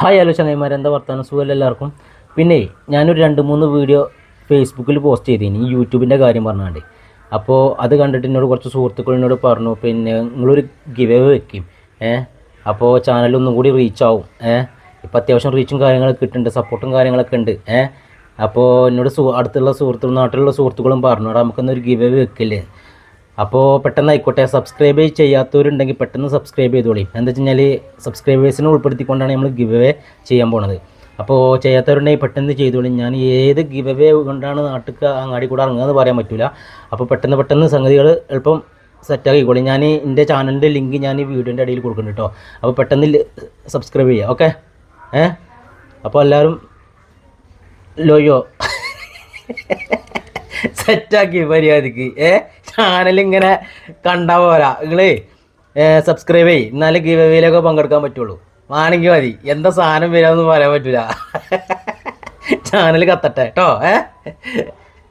Hi hello ചങ്ങായിമാർ, എന്താ വർത്താനം? സുഖമല്ല എല്ലാവർക്കും. പിന്നെ ഞാനൊരു 2-3 വീഡിയോ ഫേസ്ബുക്കിൽ പോസ്റ്റ് ചെയ്തിനി ഈ യൂട്യൂബിൻ്റെ കാര്യം പറഞ്ഞാണ്ട്. അപ്പോൾ അത് കണ്ടിട്ട് എന്നോട് കുറച്ച് സുഹൃത്തുക്കൾ എന്നോട് പറഞ്ഞു, പിന്നെ നിങ്ങളൊരു ഗിവ് അവേ വെക്കും, അപ്പോൾ ചാനലൊന്നും കൂടി റീച്ച് ആവും, ഇപ്പോൾ അത്യാവശ്യം റീച്ചും കാര്യങ്ങളൊക്കെ കിട്ടുന്നുണ്ട്, സപ്പോർട്ടും കാര്യങ്ങളൊക്കെ ഉണ്ട്. അപ്പോൾ എന്നോട് അടുത്തുള്ള സുഹൃത്തുക്കളും നാട്ടിലുള്ള സുഹൃത്തുക്കളും പറഞ്ഞു, അവിടെ നമുക്കൊന്നൊരു ഗിവ് അവേ വെക്കില്ലേ. അപ്പോൾ പെട്ടെന്ന് ആയിക്കോട്ടെ, സബ്സ്ക്രൈബ് ചെയ്യാത്തവരുണ്ടെങ്കിൽ പെട്ടെന്ന് സബ്സ്ക്രൈബ് ചെയ്തോളി. എന്താ വെച്ച് കഴിഞ്ഞാൽ സബ്സ്ക്രൈബേഴ്സിനെ ഉൾപ്പെടുത്തിക്കൊണ്ടാണ് നമ്മൾ ഗിവ് അവേ ചെയ്യാൻ പോണത്. അപ്പോൾ ചെയ്യാത്തവരുണ്ടെങ്കിൽ പെട്ടെന്ന് ചെയ്തോളി. ഞാൻ ഏത് ഗിവ് അവേ കൊണ്ടാണ് നാട്ടിൽ അങ്ങാടി കൂടെ ഇറങ്ങുകയെന്ന് പറയാൻ പറ്റില്ല. അപ്പോൾ പെട്ടെന്ന് സംഗതികൾ എളുപ്പം സെറ്റാക്കിക്കോളി. ഞാൻ എൻ്റെ ചാനലിൻ്റെ ലിങ്ക് ഞാൻ ഈ വീഡിയോൻ്റെ ഇടയിൽ കൊടുക്കുന്നുണ്ട് കേട്ടോ. അപ്പോൾ പെട്ടെന്ന് സബ്സ്ക്രൈബ് ചെയ്യുക. ഓക്കെ. അപ്പോൾ എല്ലാവരും ലോയോ സെറ്റാക്കി മര്യാദക്ക് ചാനലിങ്ങനെ കണ്ടാൽ പോരാ. നിങ്ങൾ സബ്സ്ക്രൈബ് ചെയ്യും, എന്നാലും ഗിവ് അവേയിലൊക്കെ പങ്കെടുക്കാൻ പറ്റുള്ളൂ. ആണെങ്കിൽ മതി, എന്താ സാധനം വരാമെന്ന് പറയാൻ പറ്റില്ല. ചാനൽ കത്തട്ടെ കേട്ടോ.